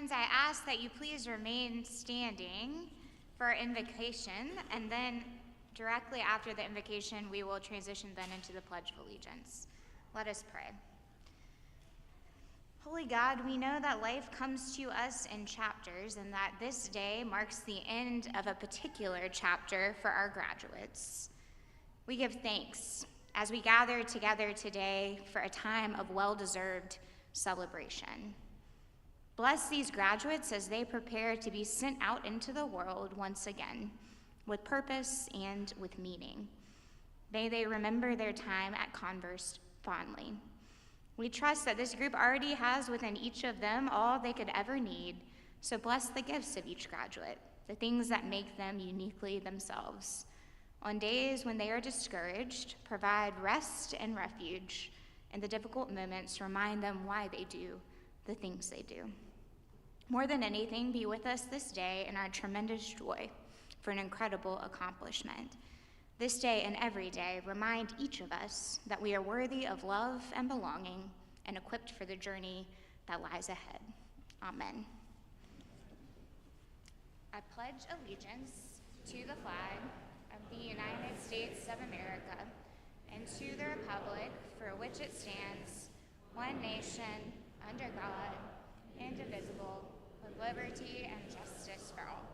Friends, I ask that you please remain standing for our invocation, and then directly after the invocation, we will transition then into the Pledge of Allegiance. Let us pray. Holy God, we know that life comes to us in chapters, and that this day marks the end of a particular chapter for our graduates. We give thanks as we gather together today for a time of well-deserved celebration. Bless these graduates as they prepare to be sent out into the world once again, with purpose and with meaning. May they remember their time at Converse fondly. We trust that this group already has within each of them all they could ever need, so bless the gifts of each graduate, the things that make them uniquely themselves. On days when they are discouraged, provide rest and refuge. In the difficult moments, remind them why they do the things they do. More than anything, be with us this day in our tremendous joy for an incredible accomplishment. This day and every day, remind each of us that we are worthy of love and belonging and equipped for the journey that lies ahead. Amen. I pledge allegiance to the flag of the United States of America and to the republic for which it stands, one nation, under God, indivisible, with liberty and justice for all.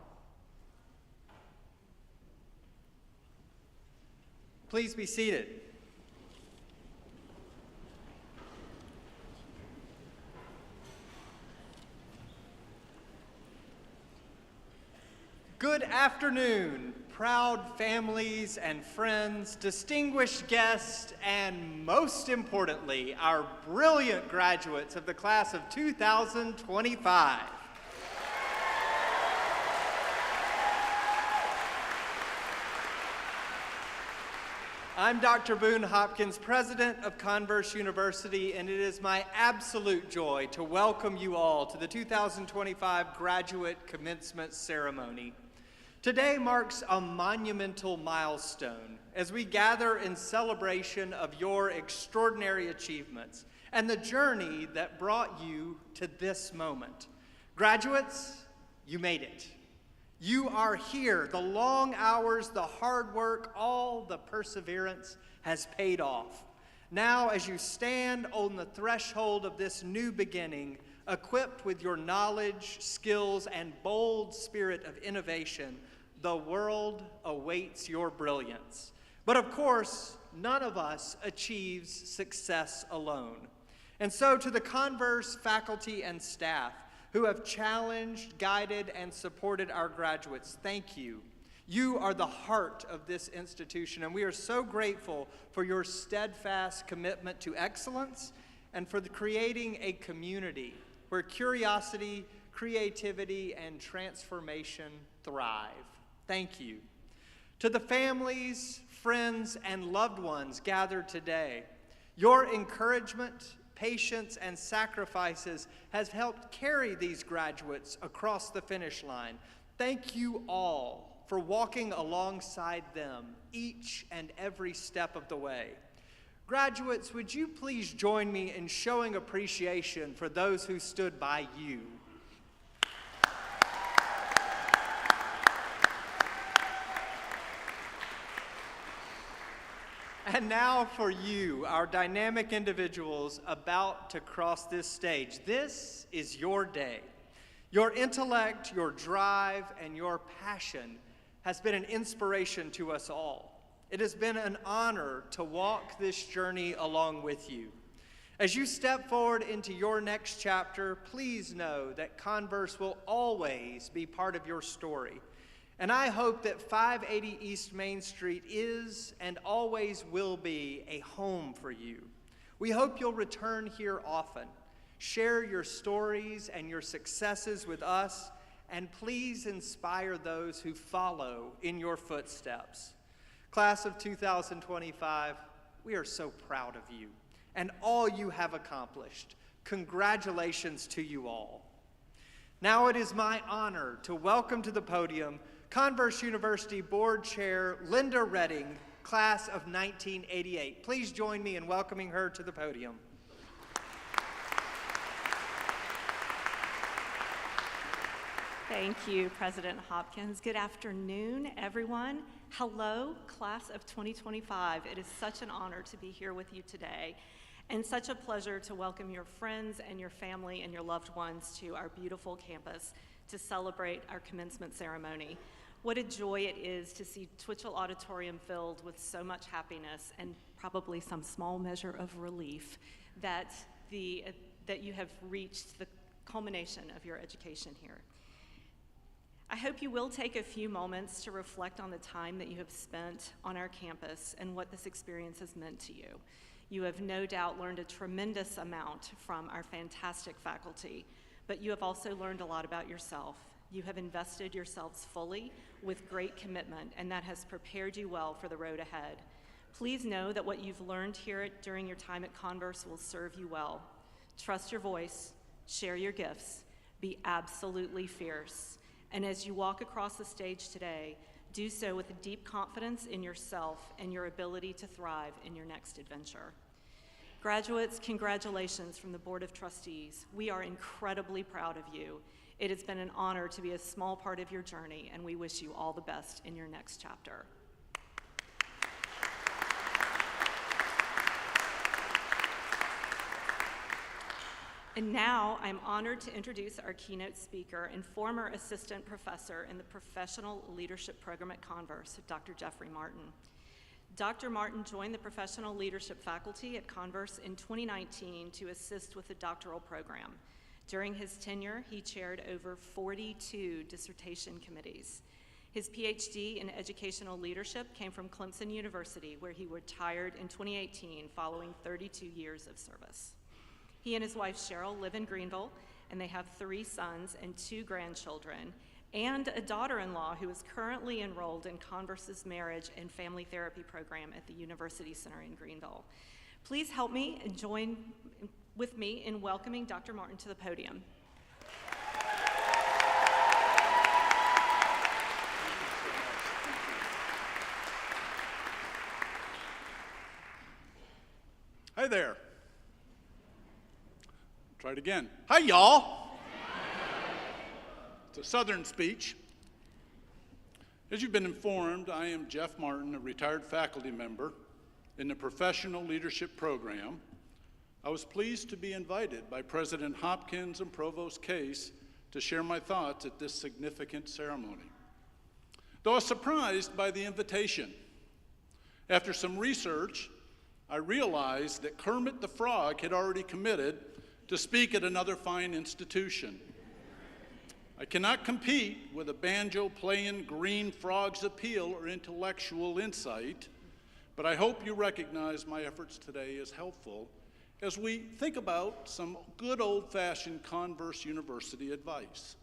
Please be seated. Good afternoon, proud families and friends, distinguished guests, and most importantly, our brilliant graduates of the class of 2025. I'm Dr. Boone Hopkins, president of Converse University, and it is my absolute joy to welcome you all to the 2025 graduate commencement ceremony. Today marks a monumental milestone as we gather in celebration of your extraordinary achievements and the journey that brought you to this moment. Graduates, you made it. You are here. The long hours, the hard work, all the perseverance has paid off. Now, as you stand on the threshold of this new beginning, equipped with your knowledge, skills, and bold spirit of innovation, the world awaits your brilliance. But of course, none of us achieves success alone. And so to the Converse faculty and staff who have challenged, guided, and supported our graduates, thank you. You are the heart of this institution, and we are so grateful for your steadfast commitment to excellence and for creating a community where curiosity, creativity, and transformation thrive. Thank you. To the families, friends, and loved ones gathered today, your encouragement, patience, and sacrifices has helped carry these graduates across the finish line. Thank you all for walking alongside them each and every step of the way. Graduates, would you please join me in showing appreciation for those who stood by you? And now for you, our dynamic individuals about to cross this stage. This is your day. Your intellect, your drive, and your passion has been an inspiration to us all. It has been an honor to walk this journey along with you. As you step forward into your next chapter, please know that Converse will always be part of your story. And I hope that 580 East Main Street is and always will be a home for you. We hope you'll return here often, share your stories and your successes with us, and please inspire those who follow in your footsteps. Class of 2025, we are so proud of you and all you have accomplished. Congratulations to you all. Now it is my honor to welcome to the podium Converse University Board Chair Linda Redding, class of 1988. Please join me in welcoming her to the podium. Thank you, President Hopkins. Good afternoon, everyone. Hello, class of 2025. It is such an honor to be here with you today, and such a pleasure to welcome your friends and your family and your loved ones to our beautiful campus to celebrate our commencement ceremony. What a joy it is to see Twitchell Auditorium filled with so much happiness and probably some small measure of relief that you have reached the culmination of your education here. I hope you will take a few moments to reflect on the time that you have spent on our campus and what this experience has meant to you. You have no doubt learned a tremendous amount from our fantastic faculty, but you have also learned a lot about yourself. You have invested yourselves fully with great commitment, and that has prepared you well for the road ahead. Please know that what you've learned here during your time at Converse will serve you well. Trust your voice, share your gifts, be absolutely fierce. And as you walk across the stage today, do so with a deep confidence in yourself and your ability to thrive in your next adventure. Graduates, congratulations from the Board of Trustees. We are incredibly proud of you. It has been an honor to be a small part of your journey, and we wish you all the best in your next chapter. And now I'm honored to introduce our keynote speaker and former assistant professor in the Professional Leadership Program at Converse, Dr. Jeffrey Martin. Dr. Martin joined the Professional Leadership faculty at Converse in 2019 to assist with the doctoral program. During his tenure, he chaired over 42 dissertation committees. His PhD in educational leadership came from Clemson University, where he retired in 2018 following 32 years of service. He and his wife Cheryl live in Greenville, and they have 3 sons and 2 grandchildren, and a daughter-in-law who is currently enrolled in Converse's marriage and family therapy program at the University Center in Greenville. Please help me and join with me in welcoming Dr. Martin to the podium. Hi there. Try it again. Hi, y'all. It's a Southern speech. As you've been informed, I am Jeff Martin, a retired faculty member in the Professional Leadership Program. I was pleased to be invited by President Hopkins and Provost Case to share my thoughts at this significant ceremony. Though I was surprised by the invitation, after some research, I realized that Kermit the Frog had already committed to speak at another fine institution. I cannot compete with a banjo-playing green frog's appeal or intellectual insight, but I hope you recognize my efforts today as helpful as we think about some good old-fashioned Converse University advice.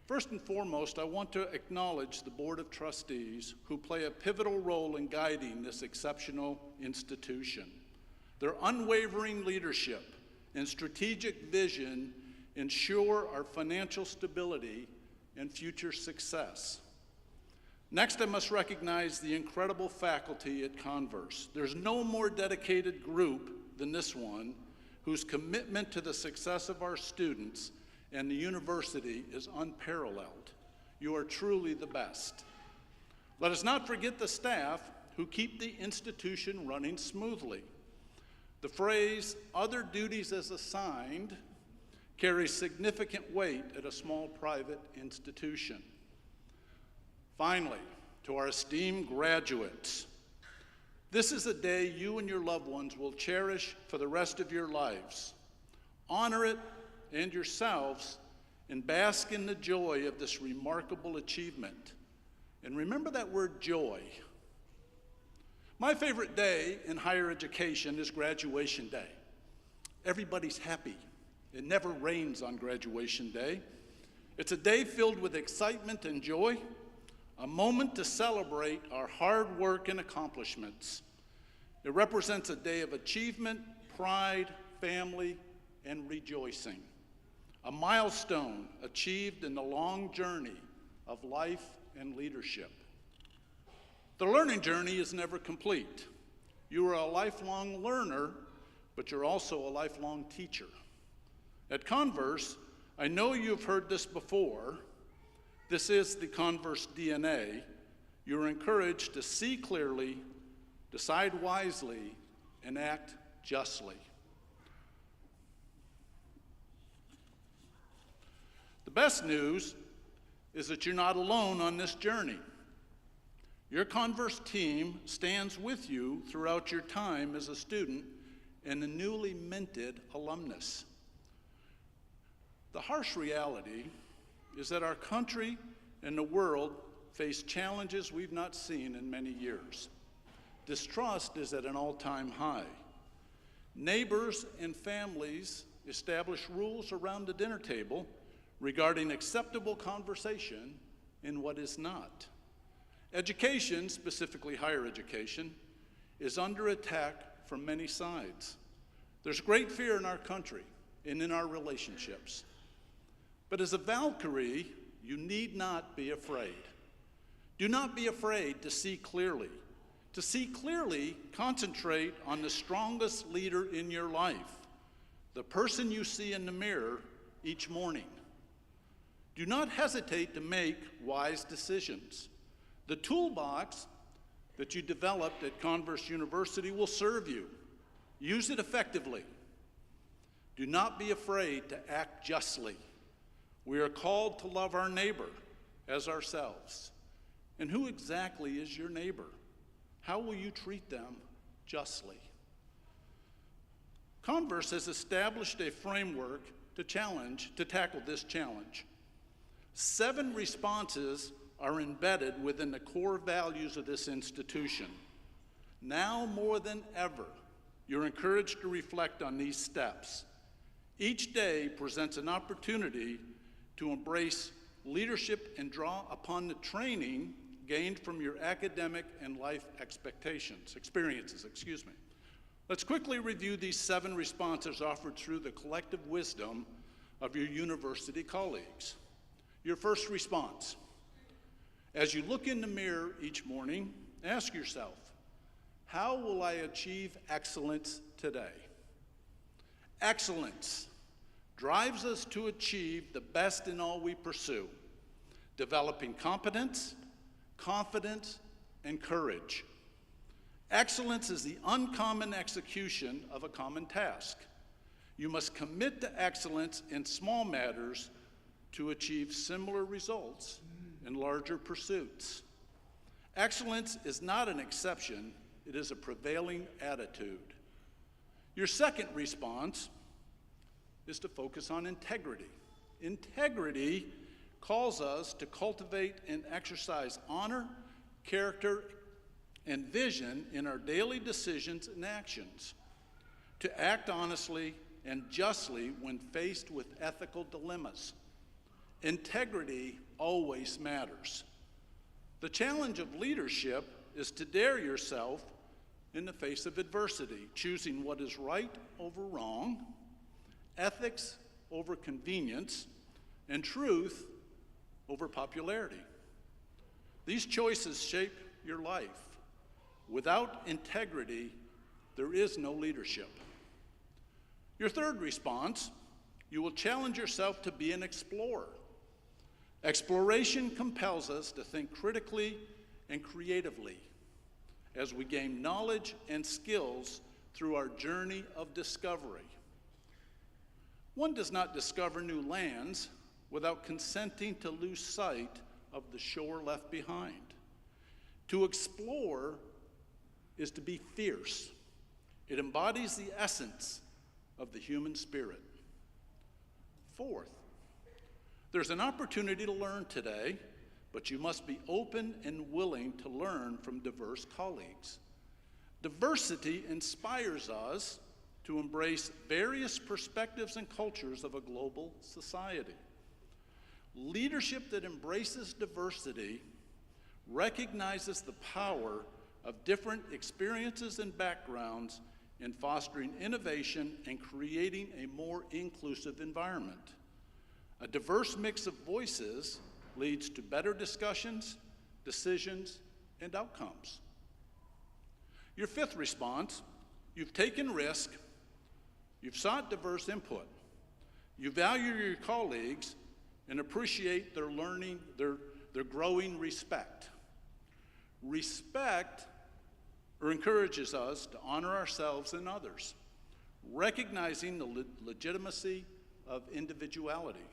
First and foremost, I want to acknowledge the Board of Trustees who play a pivotal role in guiding this exceptional institution. Their unwavering leadership and strategic vision ensure our financial stability and future success. Next, I must recognize the incredible faculty at Converse. There's no more dedicated group than this one whose commitment to the success of our students and the university is unparalleled. You are truly the best. Let us not forget the staff who keep the institution running smoothly. The phrase, "other duties as assigned," carries significant weight at a small private institution. Finally, to our esteemed graduates, this is a day you and your loved ones will cherish for the rest of your lives. Honor it and yourselves and bask in the joy of this remarkable achievement. And remember that word joy. My favorite day in higher education is graduation day. Everybody's happy. It never rains on graduation day. It's a day filled with excitement and joy, a moment to celebrate our hard work and accomplishments. It represents a day of achievement, pride, family, and rejoicing. A milestone achieved in the long journey of life and leadership. The learning journey is never complete. You are a lifelong learner, but you're also a lifelong teacher. At Converse, I know you've heard this before. This is the Converse DNA. You're encouraged to see clearly, decide wisely, and act justly. The best news is that you're not alone on this journey. Your Converse team stands with you throughout your time as a student and a newly minted alumnus. The harsh reality is that our country and the world face challenges we've not seen in many years. Distrust is at an all-time high. Neighbors and families establish rules around the dinner table regarding acceptable conversation and what is not. Education, specifically higher education, is under attack from many sides. There's great fear in our country and in our relationships. But as a Valkyrie, you need not be afraid. Do not be afraid to see clearly. To see clearly, concentrate on the strongest leader in your life, the person you see in the mirror each morning. Do not hesitate to make wise decisions. The toolbox that you developed at Converse University will serve you. Use it effectively. Do not be afraid to act justly. We are called to love our neighbor as ourselves. And who exactly is your neighbor? How will you treat them justly? Converse has established a framework to tackle this challenge. 7 responses are embedded within the core values of this institution. Now more than ever, you're encouraged to reflect on these steps. Each day presents an opportunity to embrace leadership and draw upon the training gained from your academic and life experiences. Let's quickly review these 7 responses offered through the collective wisdom of your university colleagues. Your first response: as you look in the mirror each morning, ask yourself, how will I achieve excellence today? Excellence drives us to achieve the best in all we pursue, developing competence, confidence, and courage. Excellence is the uncommon execution of a common task. You must commit to excellence in small matters to achieve similar results in larger pursuits. Excellence is not an exception, it is a prevailing attitude. Your second response is to focus on integrity. Integrity calls us to cultivate and exercise honor, character, and vision in our daily decisions and actions, to act honestly and justly when faced with ethical dilemmas. Integrity always matters. The challenge of leadership is to dare yourself in the face of adversity, choosing what is right over wrong, ethics over convenience, and truth over popularity. These choices shape your life. Without integrity, there is no leadership. Your third response: you will challenge yourself to be an explorer. Exploration compels us to think critically and creatively as we gain knowledge and skills through our journey of discovery. One does not discover new lands without consenting to lose sight of the shore left behind. To explore is to be fierce. It embodies the essence of the human spirit. Fourth, there's an opportunity to learn today, but you must be open and willing to learn from diverse colleagues. Diversity inspires us to embrace various perspectives and cultures of a global society. Leadership that embraces diversity recognizes the power of different experiences and backgrounds in fostering innovation and creating a more inclusive environment. A diverse mix of voices leads to better discussions, decisions, and outcomes. Your fifth response: you've taken risk, you've sought diverse input, You value your colleagues and appreciate their learning, their growing respect. Respect encourages us to honor ourselves and others, recognizing the legitimacy of individuality.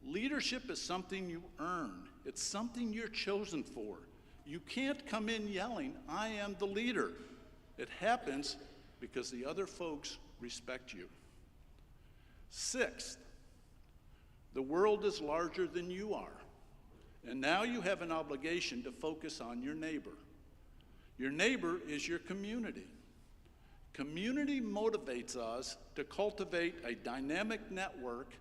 Leadership is something you earn. It's something you're chosen for. You can't come in yelling, "I am the leader." It happens because the other folks respect you. Sixth, the world is larger than you are, and now you have an obligation to focus on your neighbor. Your neighbor is your community. Community motivates us to cultivate a dynamic network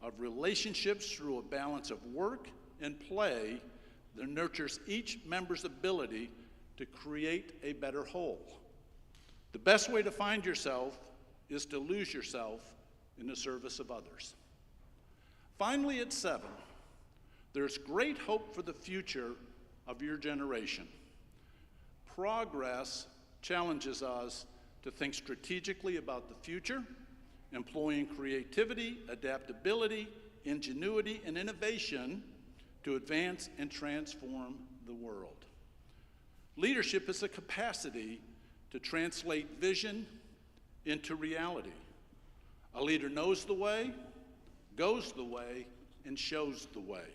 of relationships through a balance of work and play that nurtures each member's ability to create a better whole. The best way to find yourself is to lose yourself in the service of others. Finally, at 7, there's great hope for the future of your generation. Progress challenges us to think strategically about the future, employing creativity, adaptability, ingenuity, and innovation to advance and transform the world. Leadership is a capacity to translate vision into reality. A leader knows the way, goes the way, and shows the way.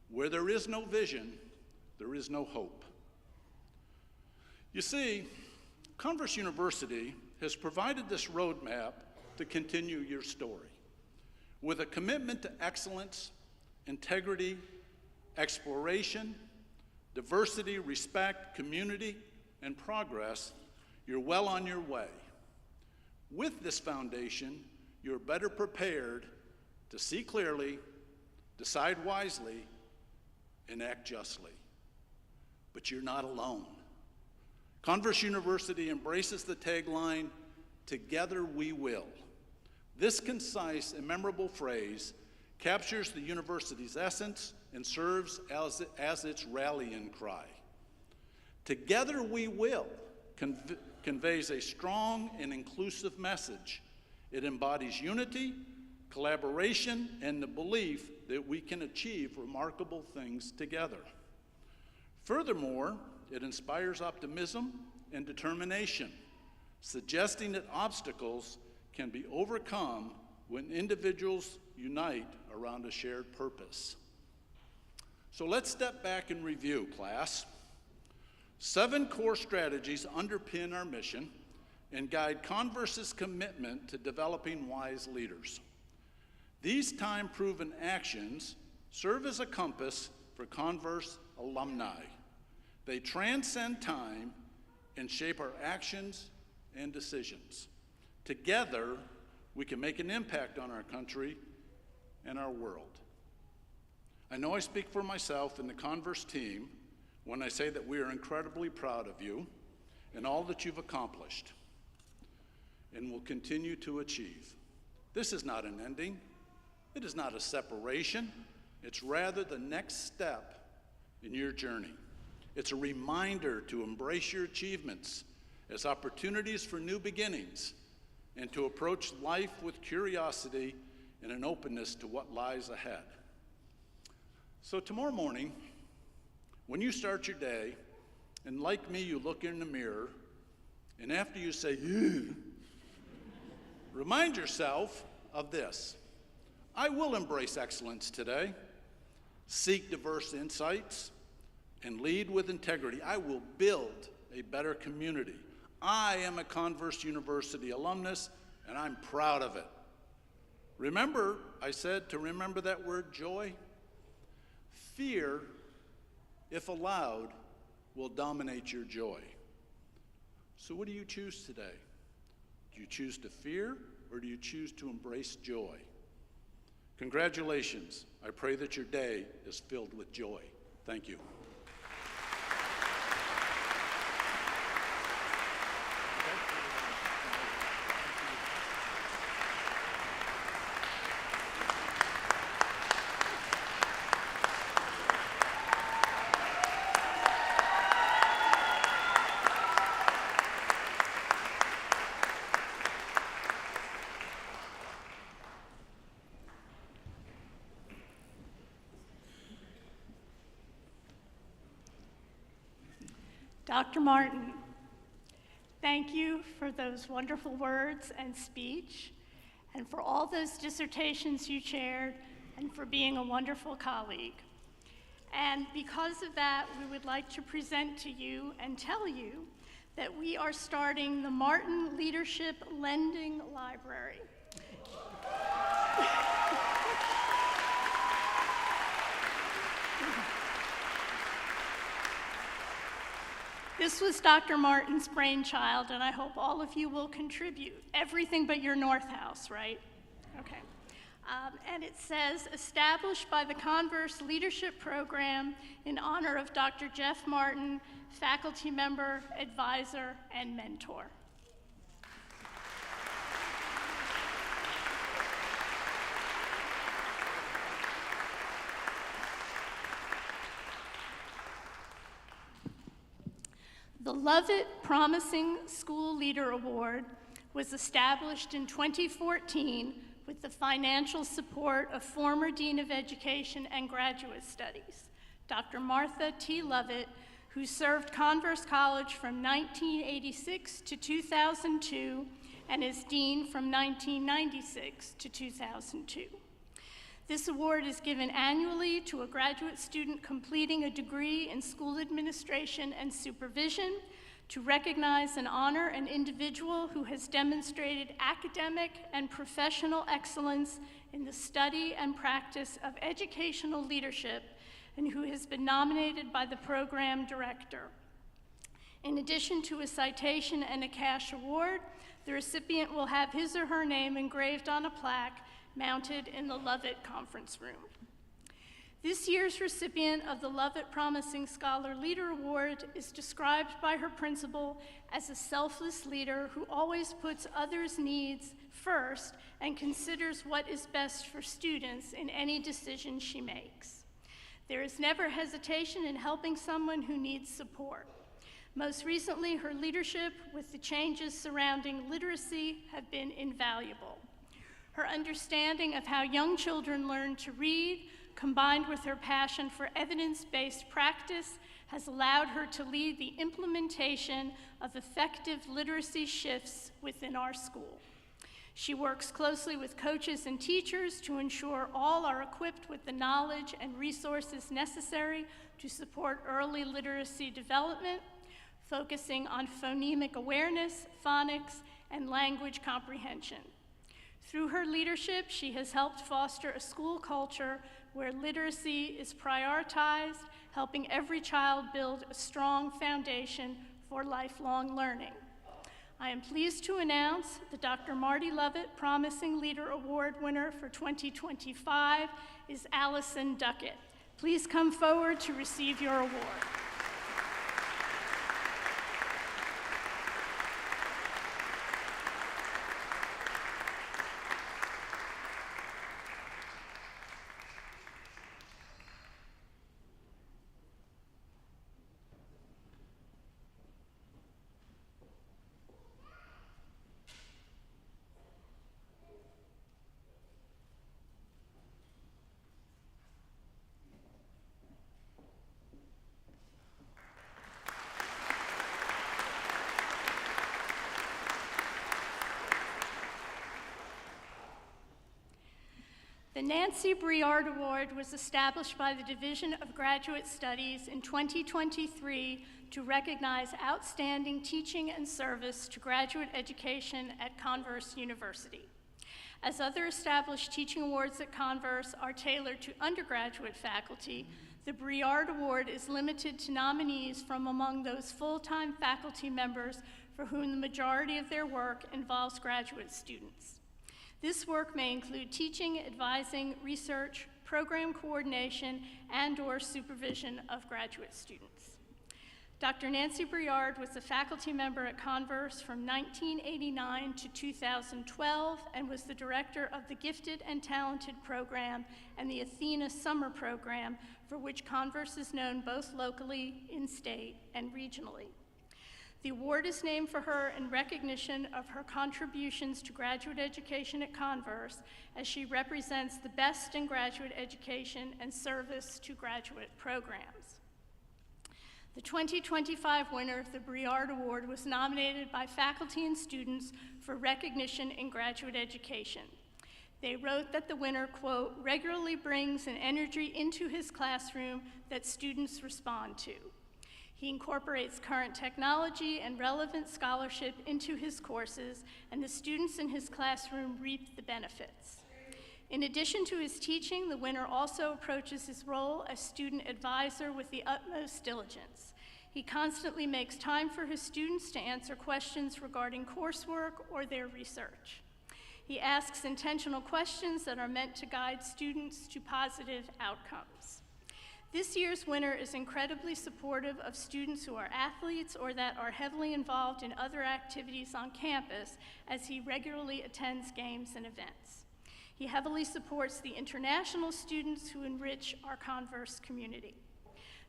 Where there is no vision, there is no hope. You see, Converse University has provided this roadmap to continue your story. With a commitment to excellence, integrity, exploration, diversity, respect, community, and progress, you're well on your way. With this foundation, you're better prepared to see clearly, decide wisely, and act justly. But you're not alone. Converse University embraces the tagline, "Together we will." This concise and memorable phrase captures the university's essence and serves as its rallying cry. "Together we will" conveys a strong and inclusive message. It embodies unity, collaboration, and the belief that we can achieve remarkable things together. Furthermore, it inspires optimism and determination, suggesting that obstacles can be overcome when individuals unite around a shared purpose. So let's step back and review, class. 7 core strategies underpin our mission and guide Converse's commitment to developing wise leaders. These time-proven actions serve as a compass for Converse alumni. They transcend time and shape our actions and decisions. Together, we can make an impact on our country and our world. I know I speak for myself and the Converse team when I say that we are incredibly proud of you and all that you've accomplished and will continue to achieve. This is not an ending. It is not a separation. It's rather the next step in your journey. It's a reminder to embrace your achievements as opportunities for new beginnings and to approach life with curiosity and an openness to what lies ahead. So tomorrow morning, when you start your day, and like me, you look in the mirror, and after you say, "Ew," remind yourself of this: I will embrace excellence today, seek diverse insights, and lead with integrity. I will build a better community. I am a Converse University alumnus, and I'm proud of it. Remember, I said to remember that word joy? Fear, if allowed, will dominate your joy. So what do you choose today? Do you choose to fear, or do you choose to embrace joy? Congratulations. I pray that your day is filled with joy. Thank you. Dr. Martin, thank you for those wonderful words and speech, and for all those dissertations you chaired, and for being a wonderful colleague. And because of that, we would like to present to you and tell you that we are starting the Martin Leadership Lending Library. This was Dr. Martin's brainchild, and I hope all of you will contribute. Everything but your North House, right? Okay. And it says, established by the Converse Leadership Program in honor of Dr. Jeff Martin, faculty member, advisor, and mentor. The Lovett Promising School Leader Award was established in 2014 with the financial support of former Dean of Education and Graduate Studies, Dr. Martha T. Lovett, who served Converse College from 1986 to 2002 and as Dean from 1996 to 2002. This award is given annually to a graduate student completing a degree in school administration and supervision to recognize and honor an individual who has demonstrated academic and professional excellence in the study and practice of educational leadership and who has been nominated by the program director. In addition to a citation and a cash award, the recipient will have his or her name engraved on a plaque mounted in the Lovett Conference Room. This year's recipient of the Lovett Promising Scholar Leader Award is described by her principal as a selfless leader who always puts others' needs first and considers what is best for students in any decision she makes. There is never hesitation in helping someone who needs support. Most recently, her leadership with the changes surrounding literacy have been invaluable. Her understanding of how young children learn to read, combined with her passion for evidence-based practice, has allowed her to lead the implementation of effective literacy shifts within our school. She works closely with coaches and teachers to ensure all are equipped with the knowledge and resources necessary to support early literacy development, focusing on phonemic awareness, phonics, and language comprehension. Through her leadership, she has helped foster a school culture where literacy is prioritized, helping every child build a strong foundation for lifelong learning. I am pleased to announce that Dr. Marty Lovett Promising Leader Award winner for 2025 is Allison Duckett. Please come forward to receive your award. The Nancy Briard Award was established by the Division of Graduate Studies in 2023 to recognize outstanding teaching and service to graduate education at Converse University. As other established teaching awards at Converse are tailored to undergraduate faculty, the Briard Award is limited to nominees from among those full-time faculty members for whom the majority of their work involves graduate students. This work may include teaching, advising, research, program coordination, and/or supervision of graduate students. Dr. Nancy Briard was a faculty member at Converse from 1989 to 2012 and was the director of the Gifted and Talented program and the Athena Summer program, for which Converse is known both locally, in-state, and regionally. The award is named for her in recognition of her contributions to graduate education at Converse, as she represents the best in graduate education and service to graduate programs. The 2025 winner of the Briard Award was nominated by faculty and students for recognition in graduate education. They wrote that the winner, quote, regularly brings an energy into his classroom that students respond to. He incorporates current technology and relevant scholarship into his courses, and the students in his classroom reap the benefits. In addition to his teaching, the winner also approaches his role as student advisor with the utmost diligence. He constantly makes time for his students to answer questions regarding coursework or their research. He asks intentional questions that are meant to guide students to positive outcomes. This year's winner is incredibly supportive of students who are athletes or that are heavily involved in other activities on campus, as he regularly attends games and events. He heavily supports the international students who enrich our Converse community.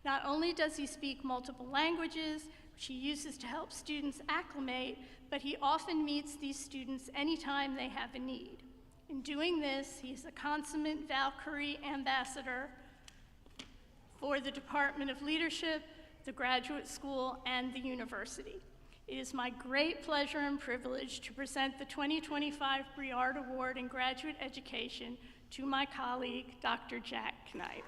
Not only does he speak multiple languages, which he uses to help students acclimate, but he often meets these students anytime they have a need. In doing this, he is a consummate Valkyrie ambassador for the Department of Leadership, the graduate school, and the university. It is my great pleasure and privilege to present the 2025 Briard Award in Graduate Education to my colleague, Dr. Jack Knipe.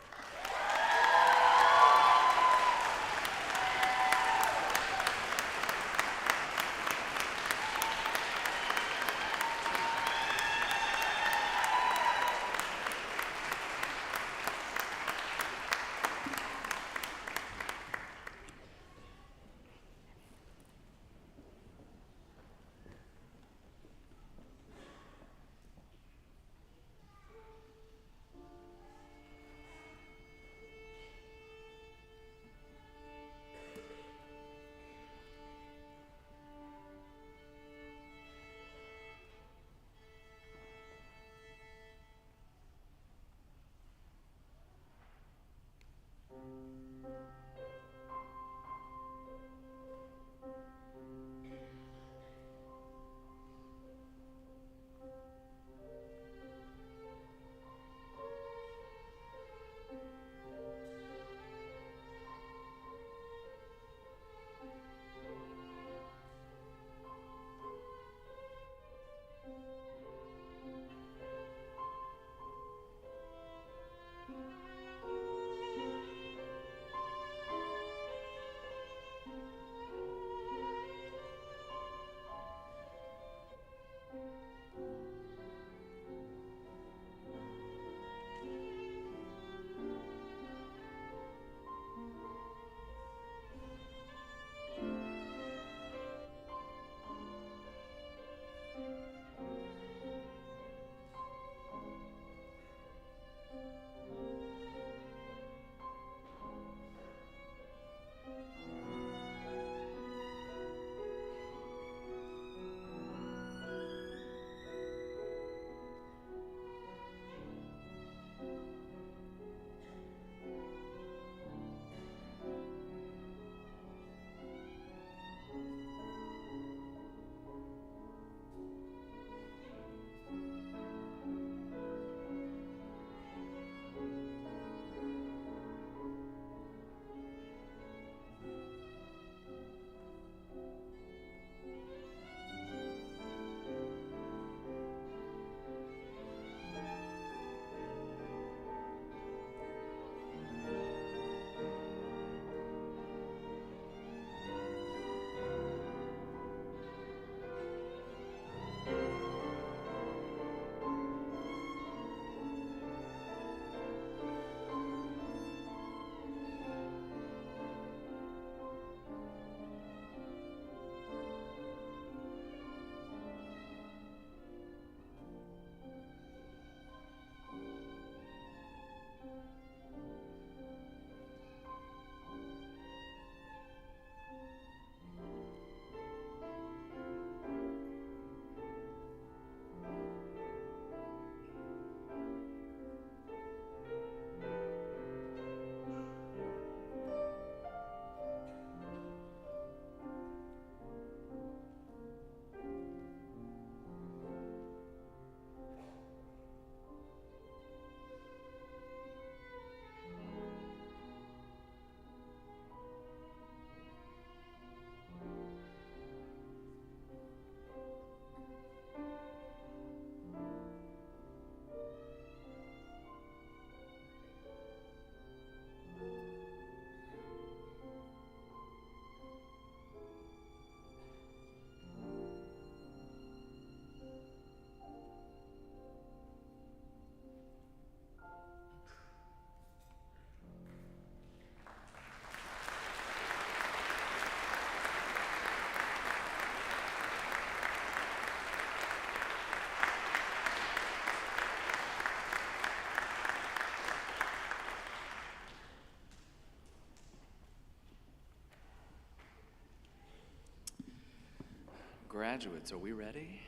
graduates, are we ready?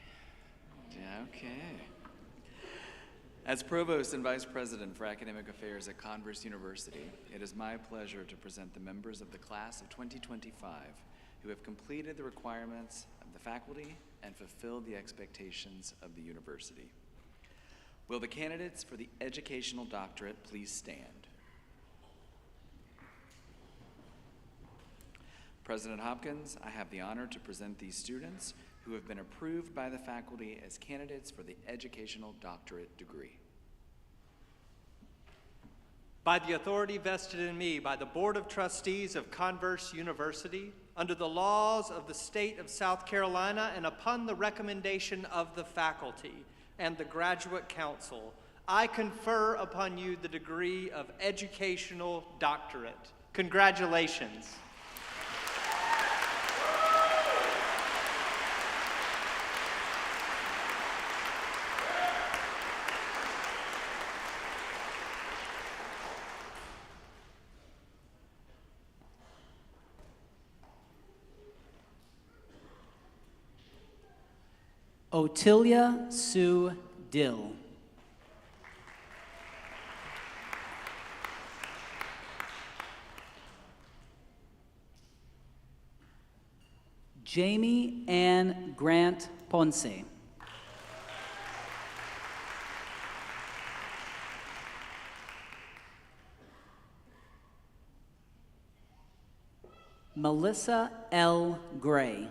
Yeah, okay. As Provost and Vice President for Academic Affairs at Converse University, it is my pleasure to present the members of the class of 2025 who have completed the requirements of the faculty and fulfilled the expectations of the university. Will the candidates for the educational doctorate please stand? President Hopkins, I have the honor to present these students who have been approved by the faculty as candidates for the educational doctorate degree. By the authority vested in me by the Board of Trustees of Converse University, under the laws of the state of South Carolina, and upon the recommendation of the faculty and the Graduate Council, I confer upon you the degree of educational doctorate. Congratulations. Otilia Sue Dill. Jamie Ann Grant Ponce. Melissa L. Gray.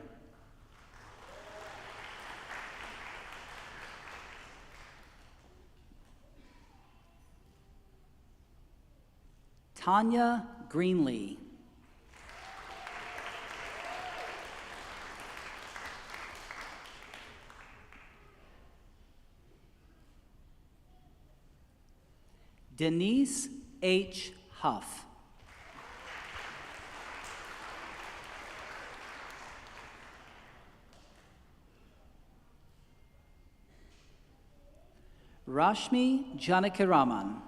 Tanya Greenlee. Denise H. Huff. Rashmi Janakiraman.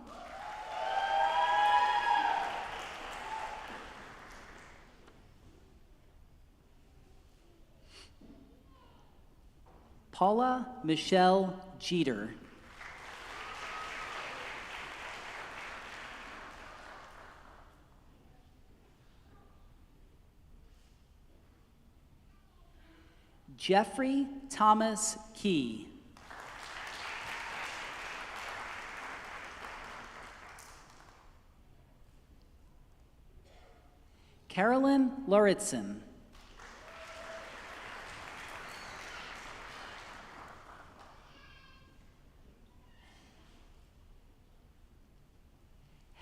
Paula Michelle Jeter. Jeffrey Thomas Key. Carolyn Lauritsen.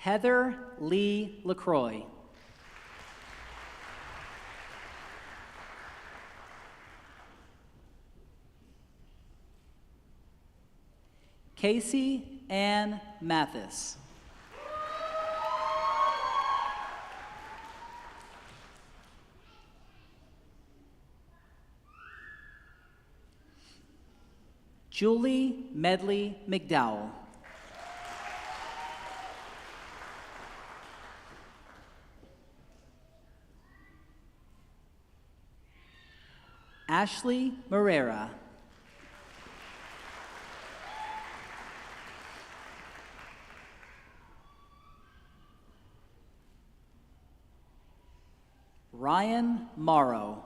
Heather Lee LaCroix. Casey Ann Mathis. Julie Medley McDowell. Ashley Morera. Ryan Morrow.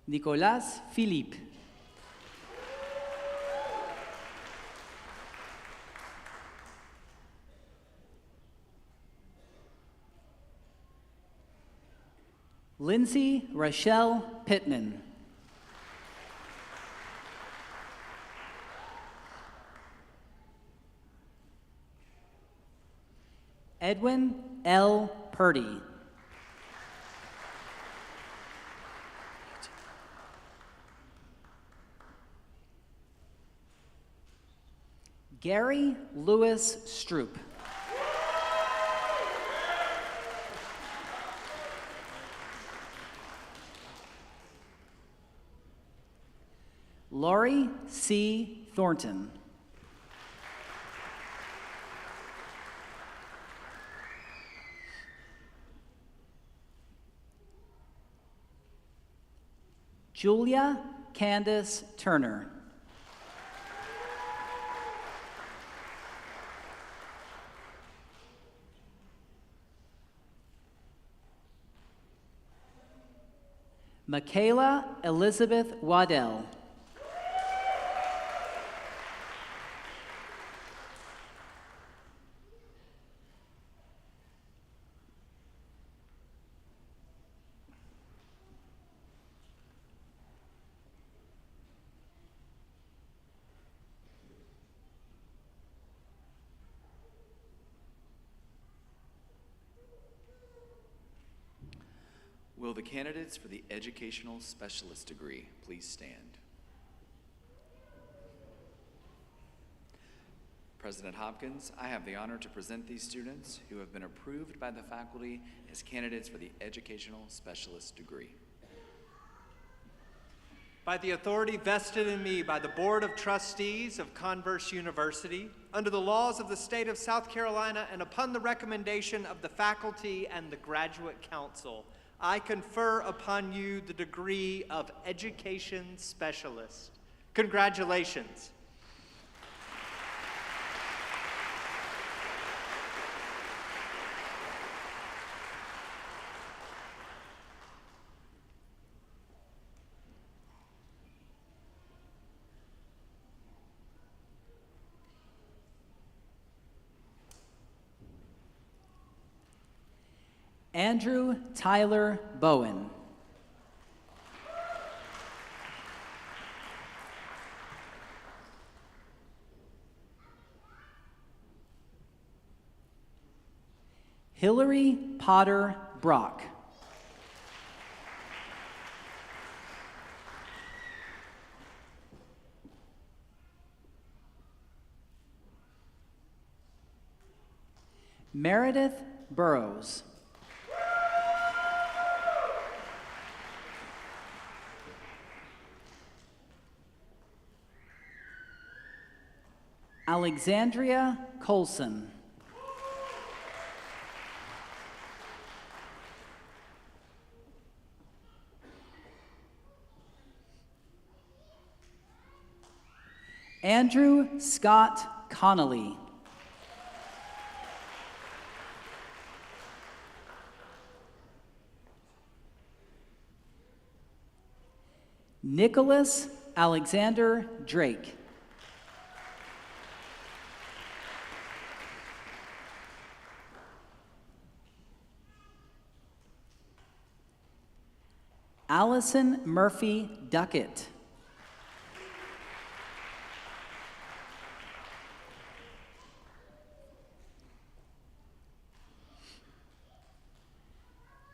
Nicolas Philippe. Lindsay Rochelle Pittman. Edwin L. Purdy. Gary Lewis Stroop. Laurie C. Thornton. Julia Candace Turner. Michaela Elizabeth Waddell. Will the candidates for the educational specialist degree please stand? President Hopkins, I have the honor to present these students who have been approved by the faculty as candidates for the educational specialist degree. By the authority vested in me by the Board of Trustees of Converse University, under the laws of the state of South Carolina and upon the recommendation of the faculty and the graduate council, I confer upon you the degree of Education Specialist. Congratulations. Andrew Tyler Bowen. Hillary Potter Brock. Meredith Burrows. Alexandria Colson. Andrew Scott Connolly. Nicholas Alexander Drake. Allison Murphy Duckett.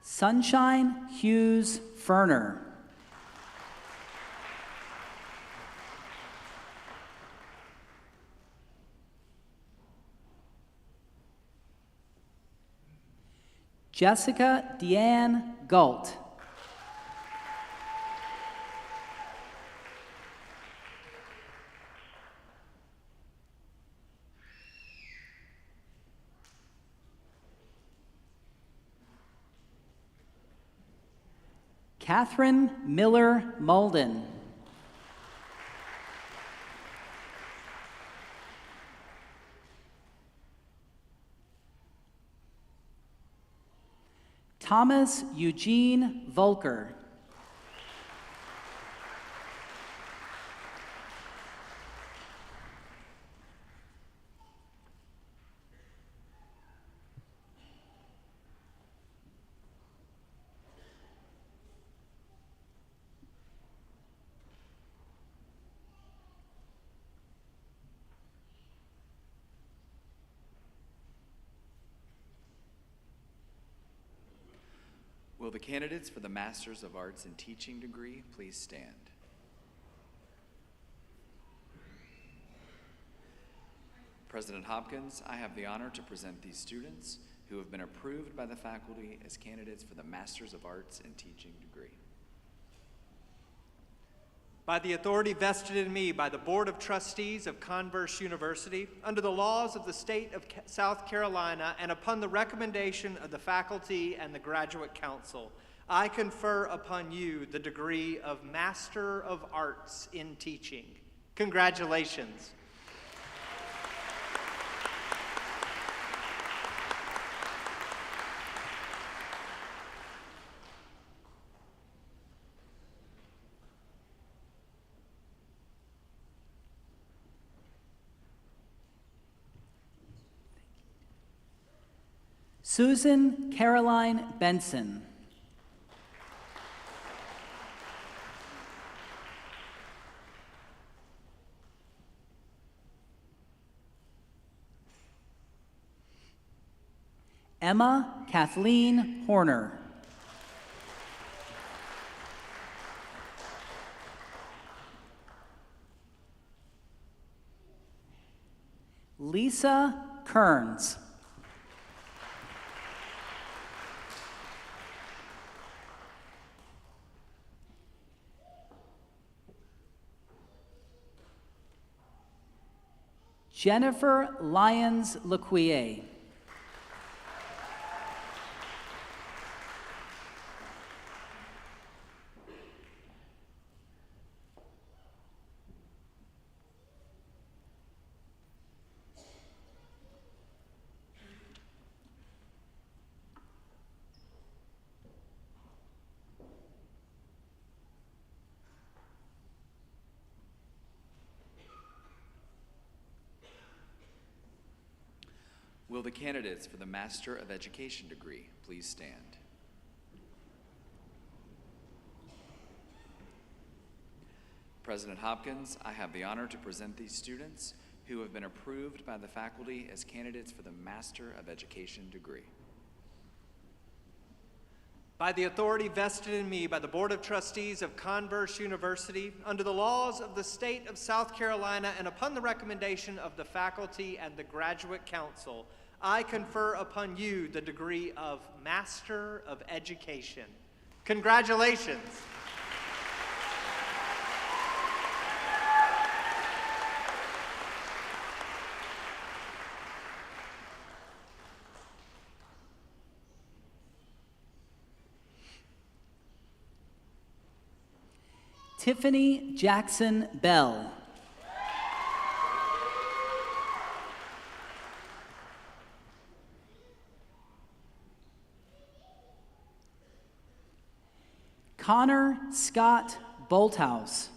Sunshine Hughes Ferner. Jessica Deanne Galt. Catherine Miller Malden. Thomas Eugene Volker. Will the candidates for the Masters of Arts in Teaching degree please stand? President Hopkins, I have the honor to present these students who have been approved by the faculty as candidates for the Masters of Arts in Teaching degree. By the authority vested in me by the Board of Trustees of Converse University, under the laws of the state of South Carolina and upon the recommendation of the faculty and the graduate council, I confer upon you the degree of Master of Arts in Teaching. Congratulations. Susan Caroline Benson. Emma Kathleen Horner. Lisa Kearns. Jennifer Lyons Lequier. Will the candidates for the Master of Education degree please stand? President Hopkins, I have the honor to present these students who have been approved by the faculty as candidates for the Master of Education degree. By the authority vested in me by the Board of Trustees of Converse University, under the laws of the state of South Carolina, and upon the recommendation of the faculty and the Graduate Council, I confer upon you the degree of Master of Education. Congratulations. Tiffany Jackson Bell. Connor Scott Bolthouse.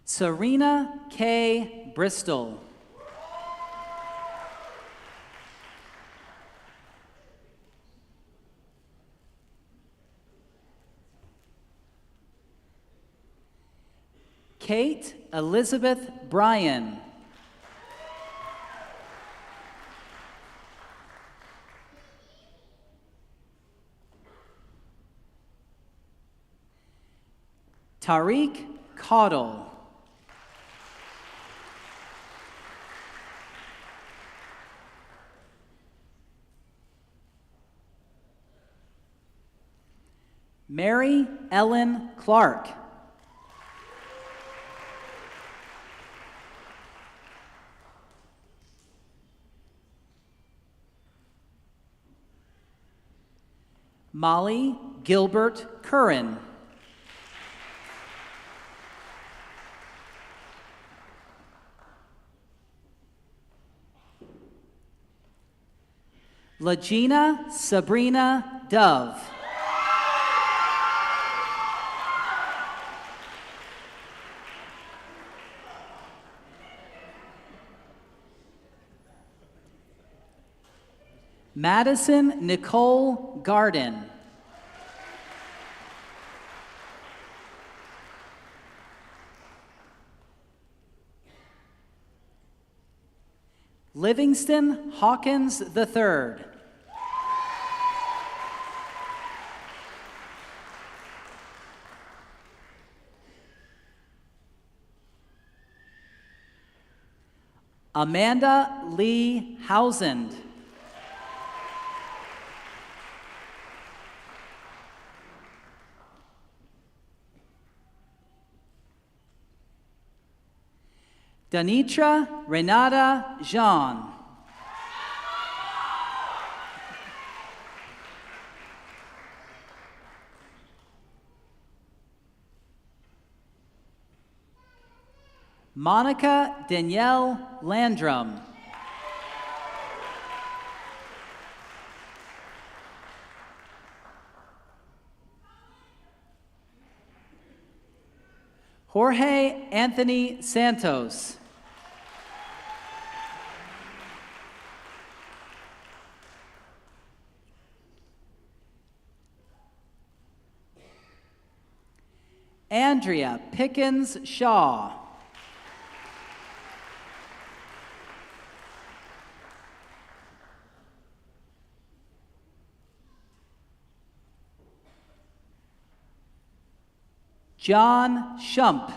Serena K. Bristol. Kate Elizabeth Bryan. Tariq Caudle. Mary Ellen Clark. Molly Gilbert Curran. Legina Sabrina Dove. Madison Nicole Garden. Livingston Hawkins III. Amanda Lee Housand. Danitra Renata Jean. Monica Danielle Landrum. Jorge Anthony Santos. Andrea Pickens Shaw. John Shump.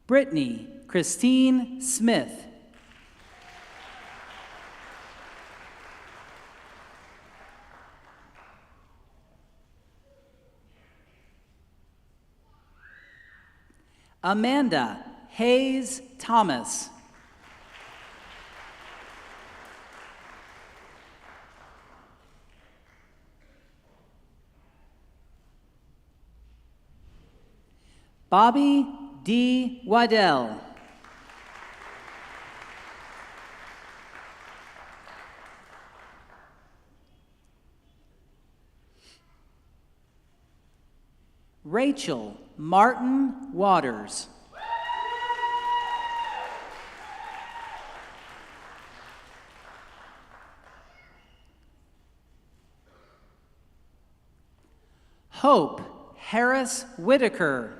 Brittany Christine Smith. Amanda Hayes Thomas. Bobby D. Waddell. Rachel Martin Waters. Hope Harris Whitaker.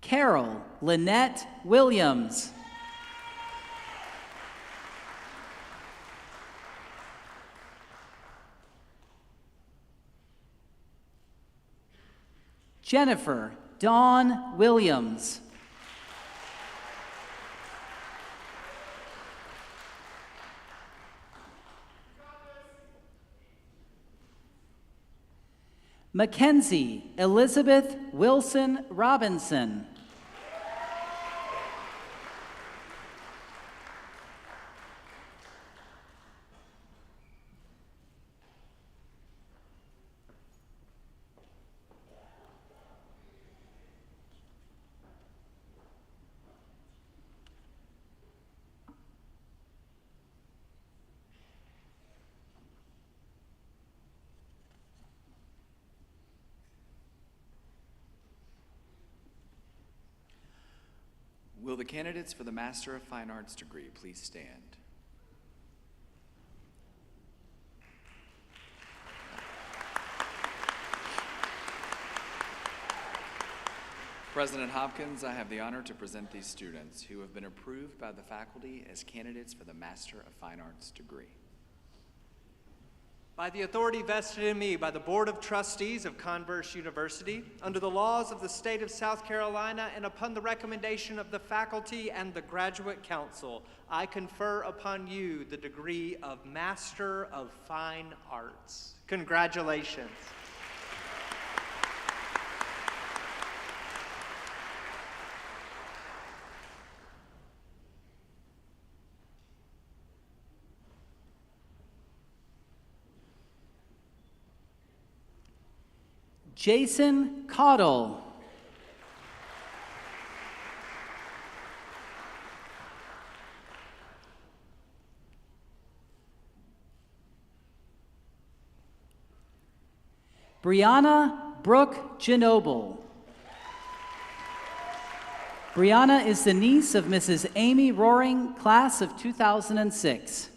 Carol Lynette Williams. Jennifer Dawn Williams. Mackenzie Elizabeth Wilson Robinson. Will the candidates for the Master of Fine Arts degree please stand? President Hopkins, I have the honor to present these students who have been approved by the faculty as candidates for the Master of Fine Arts degree. By the authority vested in me by the Board of Trustees of Converse University, under the laws of the state of South Carolina, and upon the recommendation of the faculty and the Graduate Council, I confer upon you the degree of Master of Fine Arts. Congratulations. Jason Caudill. Brianna Brooke Genoble. Brianna is the niece of Mrs. Amy Roaring, class of 2006.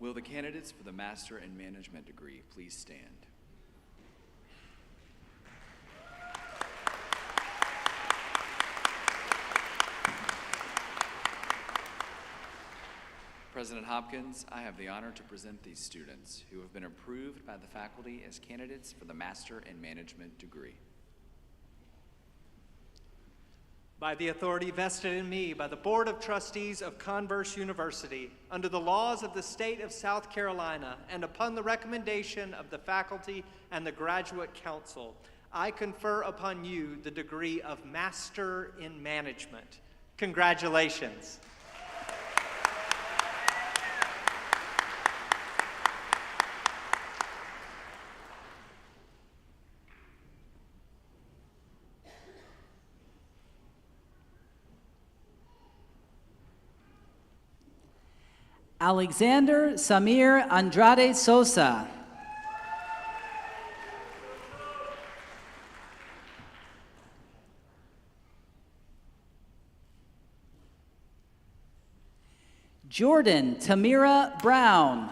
Will the candidates for the Master in Management degree please stand? President Hopkins, I have the honor to present these students who have been approved by the faculty as candidates for the Master in Management degree. By the authority vested in me by the Board of Trustees of Converse University, under the laws of the state of South Carolina, and upon the recommendation of the faculty and the Graduate Council, I confer upon you the degree of Master in Management. Congratulations. Alexander Samir Andrade Sosa. Jordan Tamira Brown.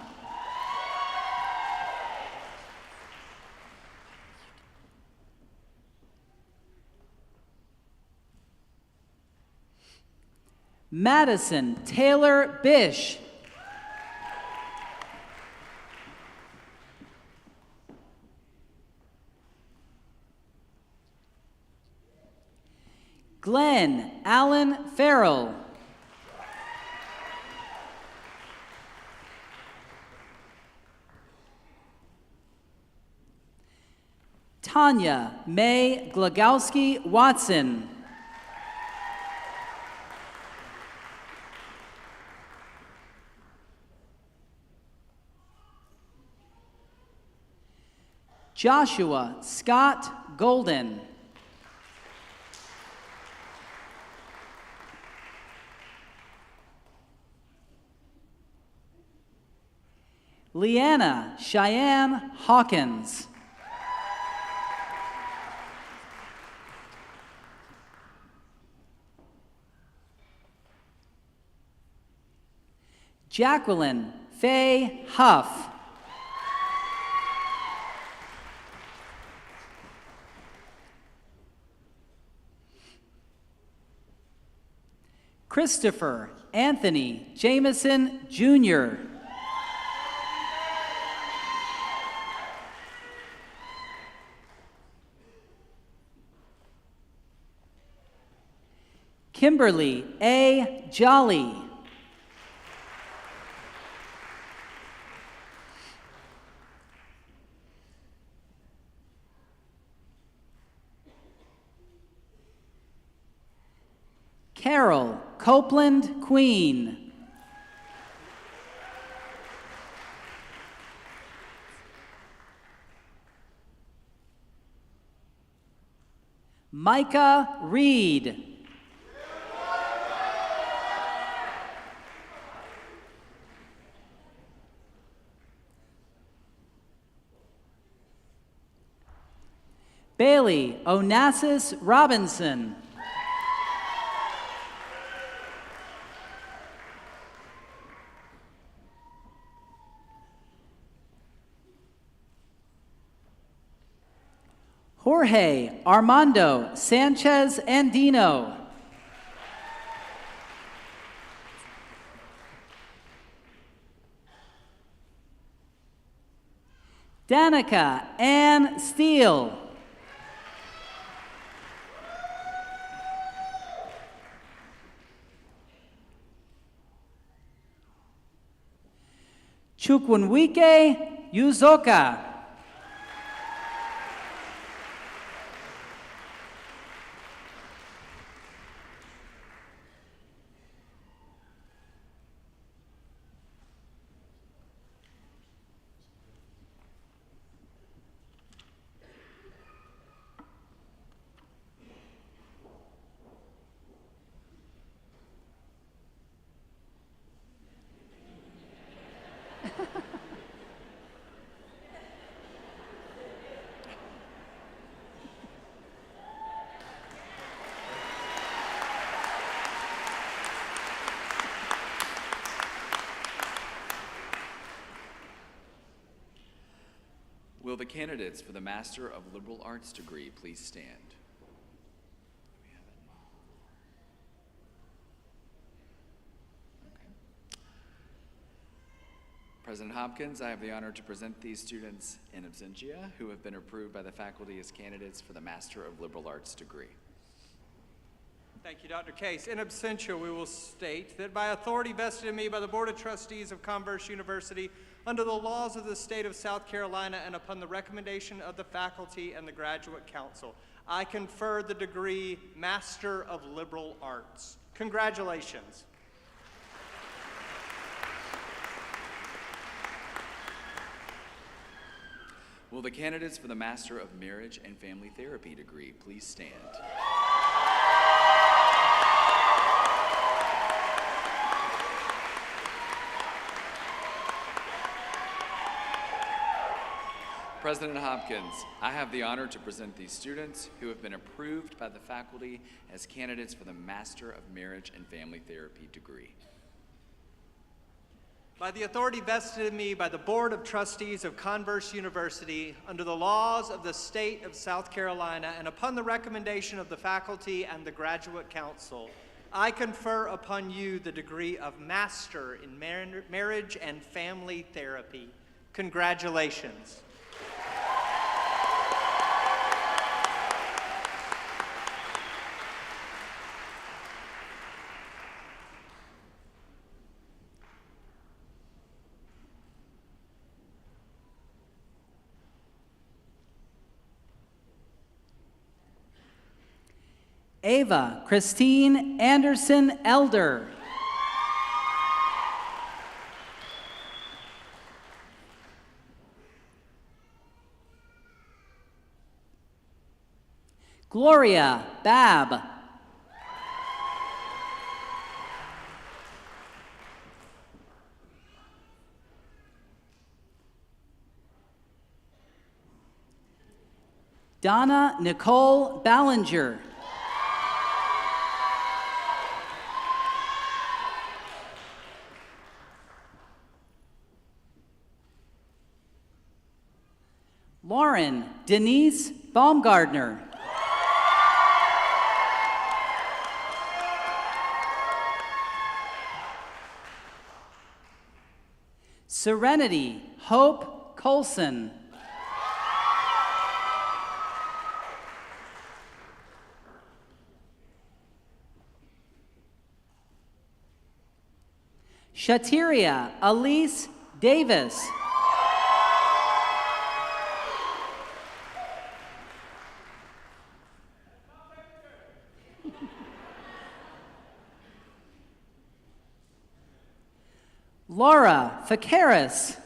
Madison Taylor Bish. Glenn Allen Farrell. Tanya May Glagowski Watson. Joshua Scott Golden. Leanna Cheyenne Hawkins. Jacqueline Faye Huff. Christopher Anthony Jameson, Jr. Kimberly A. Jolly. Carol Copeland Queen. Micah Reed. Bailey Onassis Robinson. Jorge Armando Sanchez Andino. Danica Ann Steele. Chukwunwike Uzoka. Will the candidates for the Master of Liberal Arts degree please stand? President Hopkins, I have the honor to present these students in absentia who have been approved by the faculty as candidates for the Master of Liberal Arts degree. Thank you, Dr. Case. In absentia, we will state that by authority vested in me by the Board of Trustees of Converse University, under the laws of the state of South Carolina and upon the recommendation of the faculty and the Graduate Council, I confer the degree Master of Liberal Arts. Congratulations. Will the candidates for the Master of Marriage and Family Therapy degree please stand? President Hopkins, I have the honor to present these students who have been approved by the faculty as candidates for the Master of Marriage and Family Therapy degree. By the authority vested in me by the Board of Trustees of Converse University, under the laws of the state of South Carolina and upon the recommendation of the faculty and the Graduate Council, I confer upon you the degree of Master in Marriage and Family Therapy. Congratulations. Ava Christine Anderson Elder. Gloria Babb. Donna Nicole Ballinger. Lauren Denise Baumgardner. Serenity Hope Colson. Shatiria Elise Davis. Laura Fakaris.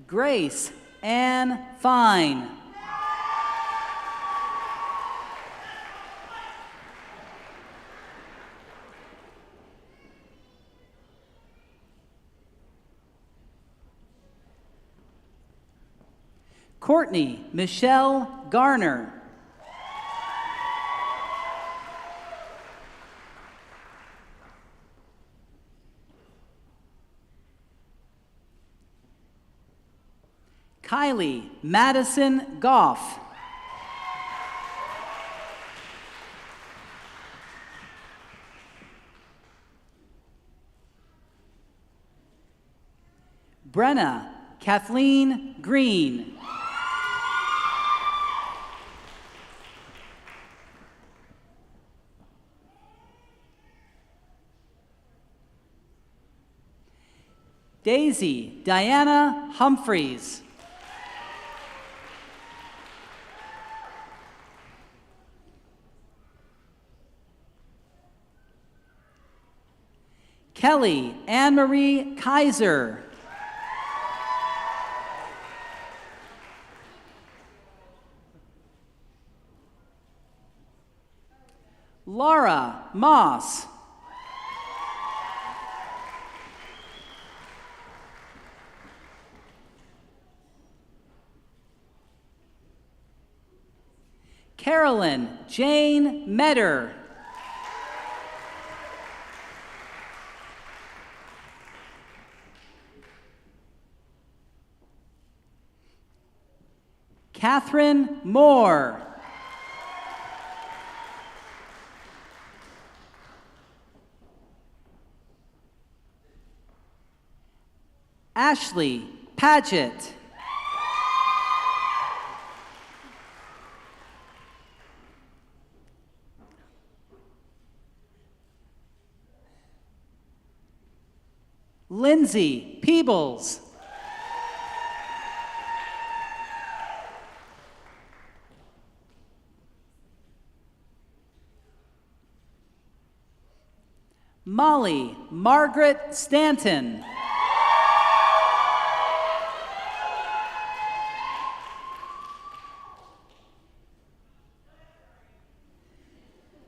Grace Ann Fine. Courtney Michelle Garner. Kylie Madison Goff. Brenna Kathleen Green. Daisy Diana Humphreys. Kelly Anne-Marie Kaiser. Laura Moss. Carolyn Jane Metter. Catherine Moore. Ashley Paget. Lindsay Peebles. Molly Margaret Stanton.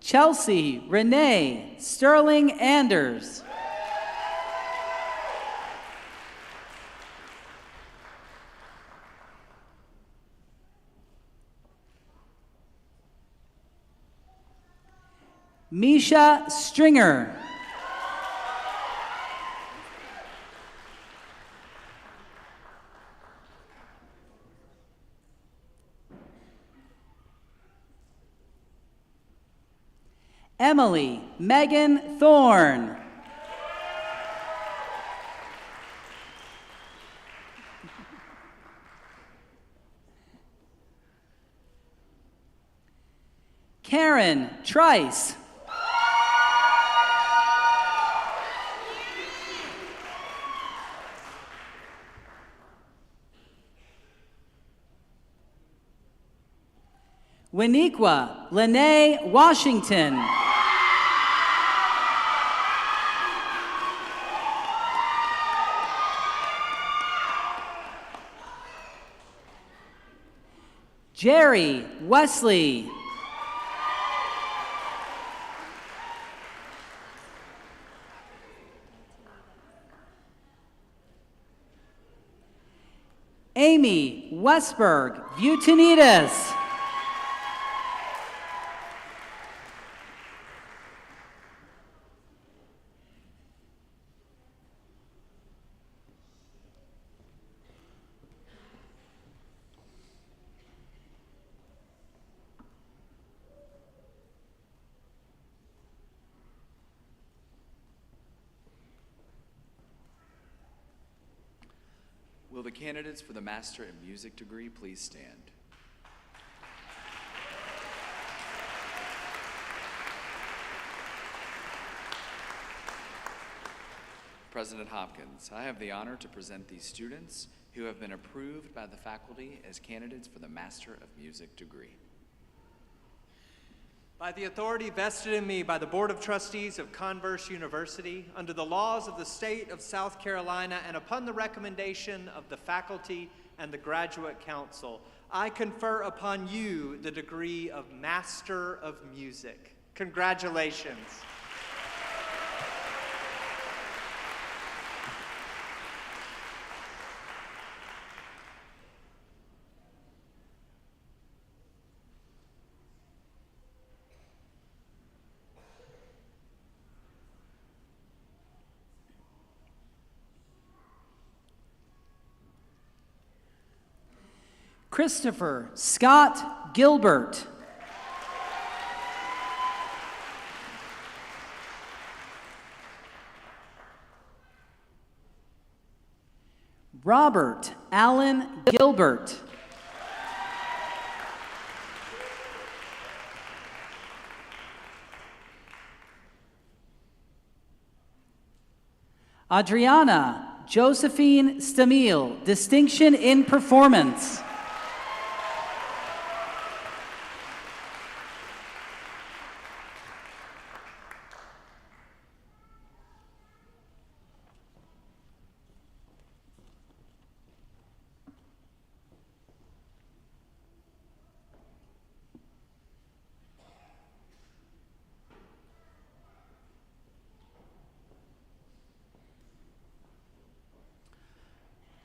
Chelsea Renee Sterling Anders. Misha Stringer. Emily Megan Thorne. Karen Trice. Winiqua Lene Washington. Jerry Wesley. Amy Westberg Butanitas. Will the candidates for the Master in Music degree please stand? President Hopkins, I have the honor to present these students who have been approved by the faculty as candidates for the Master of Music degree. By the authority vested in me by the Board of Trustees of Converse University, under the laws of the state of South Carolina, and upon the recommendation of the faculty and the Graduate Council, I confer upon you the degree of Master of Music. Congratulations. Christopher Scott Gilbert. Robert Allen Gilbert. Adriana Josephine Stamil, Distinction in Performance.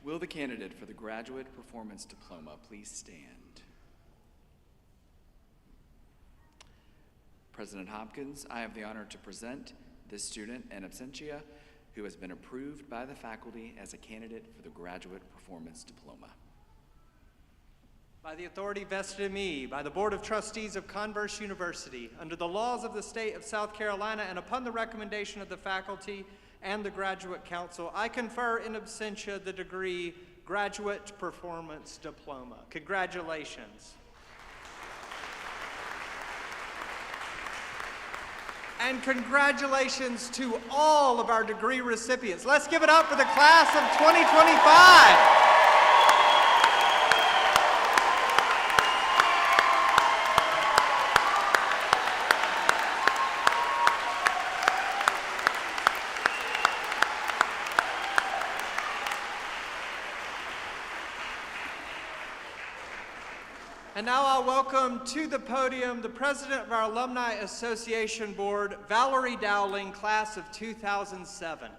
Will the candidate for the Graduate Performance Diploma please stand? President Hopkins, I have the honor to present this student in absentia who has been approved by the faculty as a candidate for the Graduate Performance Diploma. By the authority vested in me by the Board of Trustees of Converse University, under the laws of the state of South Carolina, and upon the recommendation of the faculty and the Graduate Council, I confer in absentia the degree Graduate Performance Diploma. Congratulations. And congratulations to all of our degree recipients. Let's give it up for the class of 2025. And now I'll welcome to the podium the president of our Alumni Association Board, Valerie Dowling, class of 2007.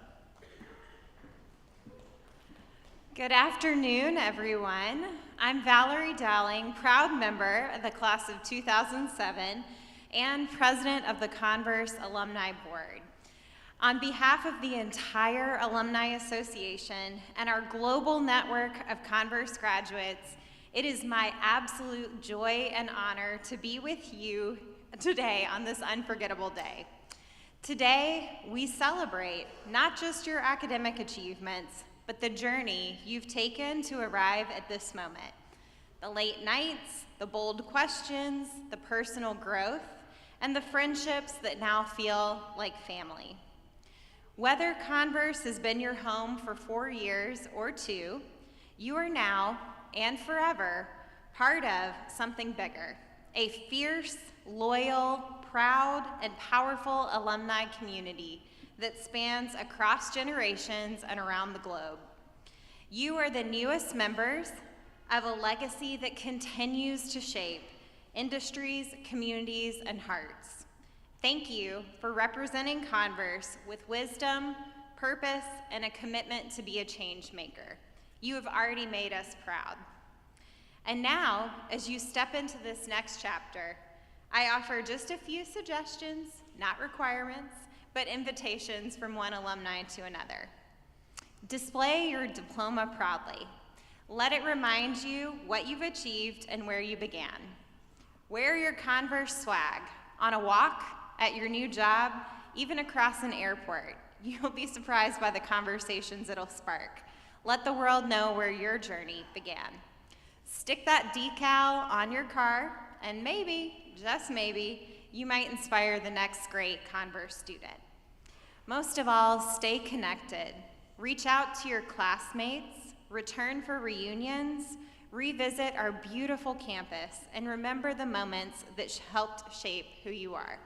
Good afternoon, everyone. I'm Valerie Dowling, proud member of the class of 2007 and president of the Converse Alumni Board. On behalf of the entire Alumni Association and our global network of Converse graduates, it is my absolute joy and honor to be with you today on this unforgettable day. Today, we celebrate not just your academic achievements, but the journey you've taken to arrive at this moment. The late nights, the bold questions, the personal growth, and the friendships that now feel like family. Whether Converse has been your home for 4 years or 2, you are now and forever part of something bigger, a fierce, loyal, proud, and powerful alumni community that spans across generations and around the globe. You are the newest members of a legacy that continues to shape industries, communities, and hearts. Thank you for representing Converse with wisdom, purpose, and a commitment to be a change maker. You have already made us proud. And now, as you step into this next chapter, I offer just a few suggestions, not requirements, but invitations from one alumni to another. Display your diploma proudly. Let it remind you what you've achieved and where you began. Wear your Converse swag on a walk, at your new job, even across an airport. You'll be surprised by the conversations it'll spark. Let the world know where your journey began. Stick that decal on your car, and maybe, just maybe, you might inspire the next great Converse student. Most of all, stay connected. Reach out to your classmates, return for reunions, revisit our beautiful campus, and remember the moments that helped shape who you are.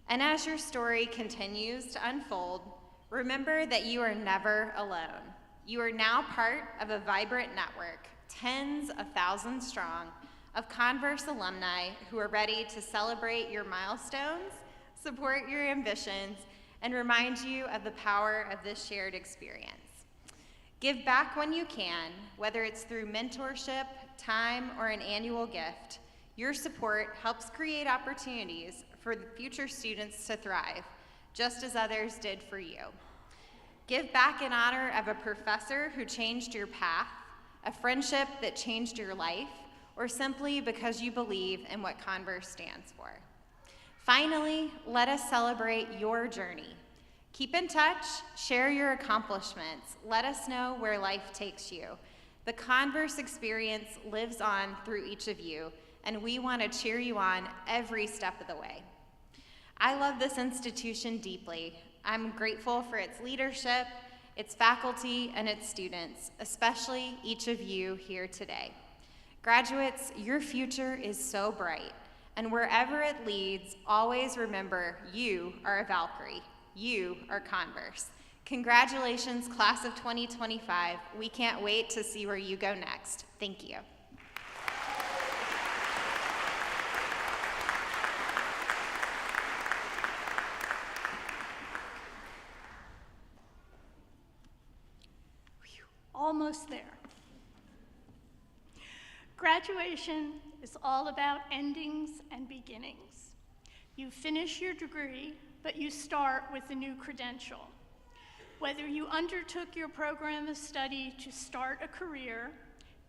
And as your story continues to unfold, remember that you are never alone. You are now part of a vibrant network, tens of thousands strong, of Converse alumni who are ready to celebrate your milestones, support your ambitions, and remind you of the power of this shared experience. Give back when you can, whether it's through mentorship, time, or an annual gift. Your support helps create opportunities for the future students to thrive, just as others did for you. Give back in honor of a professor who changed your path, a friendship that changed your life, or simply because you believe in what Converse stands for. Finally, let us celebrate your journey. Keep in touch, share your accomplishments, let us know where life takes you. The Converse experience lives on through each of you, and we want to cheer you on every step of the way. I love this institution deeply. I'm grateful for its leadership, its faculty, and its students, especially each of you here today. Graduates, your future is so bright, and wherever it leads, always remember you are a Valkyrie. You are Converse. Congratulations, class of 2025. We can't wait to see where you go next. Thank you. Almost there. Graduation is all about endings and beginnings. You finish your degree, but you start with a new credential. Whether you undertook your program of study to start a career,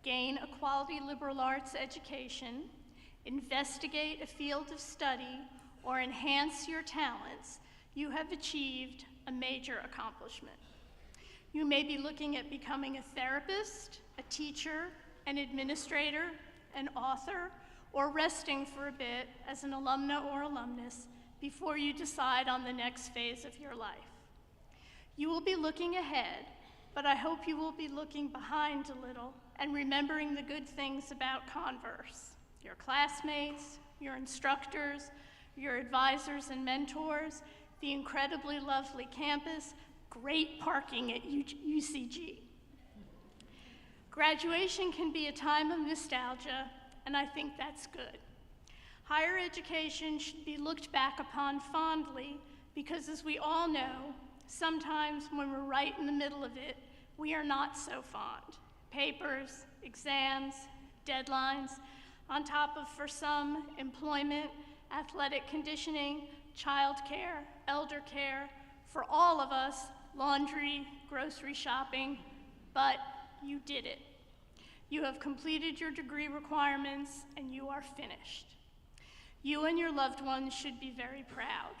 gain a quality liberal arts education, investigate a field of study, or enhance your talents, you have achieved a major accomplishment. You may be looking at becoming a therapist, a teacher, an administrator, an author, or resting for a bit as an alumna or alumnus before you decide on the next phase of your life. You will be looking ahead, but I hope you will be looking behind a little and remembering the good things about Converse, your classmates, your instructors, your advisors and mentors, the incredibly lovely campus, great parking at UCG. Graduation can be a time of nostalgia, and I think that's good. Higher education should be looked back upon fondly because, as we all know, sometimes when we're right in the middle of it, we are not so fond. Papers, exams, deadlines, on top of, for some, employment, athletic conditioning, childcare, elder care, for all of us, laundry, grocery shopping, but you did it. You have completed your degree requirements and you are finished. You and your loved ones should be very proud.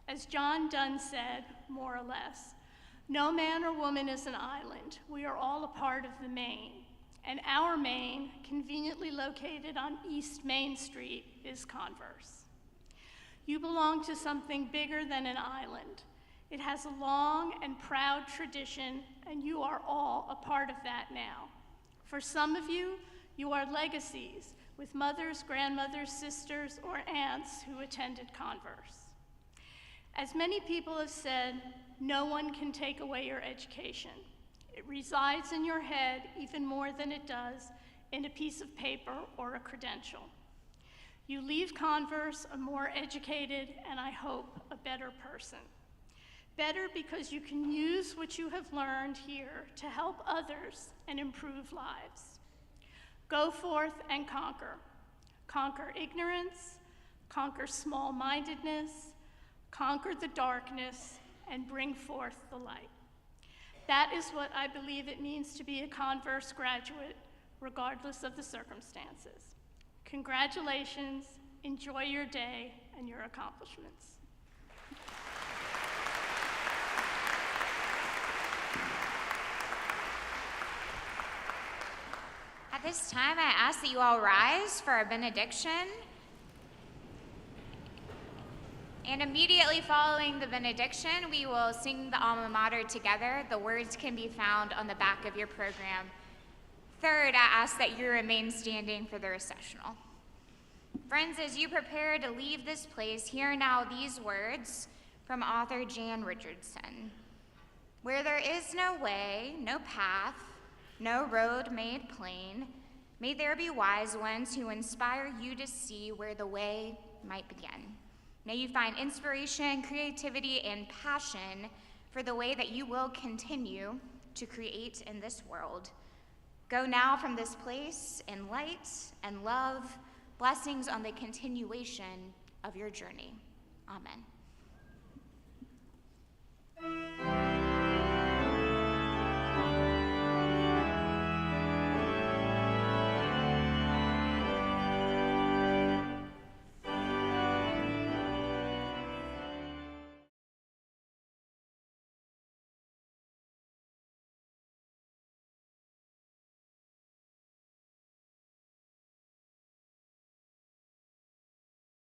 As John Donne said, more or less, no man or woman is an island. We are all a part of the Maine, and our Maine, conveniently located on East Main Street, is Converse. You belong to something bigger than an island. It has a long and proud tradition, and you are all a part of that now. For some of you, you are legacies with mothers, grandmothers, sisters, or aunts who attended Converse. As many people have said, no one can take away your education. It resides in your head even more than it does in a piece of paper or a credential. You leave Converse a more educated and, I hope, a better person. Better because you can use what you have learned here to help others and improve lives. Go forth and conquer. Conquer ignorance, conquer small-mindedness, conquer the darkness, and bring forth the light. That is what I believe it means to be a Converse graduate, regardless of the circumstances. Congratulations, enjoy your day and your accomplishments. At this time, I ask that you all rise for our benediction. And immediately following the benediction, we will sing the alma mater together. The words can be found on the back of your program. Third, I ask that you remain standing for the recessional. Friends, as you prepare to leave this place, hear now these words from author Jan Richardson. Where there is no way, no path, no road made plain, may there be wise ones who inspire you to see where the way might begin. May you find inspiration, creativity, and passion for the way that you will continue to create in this world. Go now from this place in light and love, blessings on the continuation of your journey. Amen.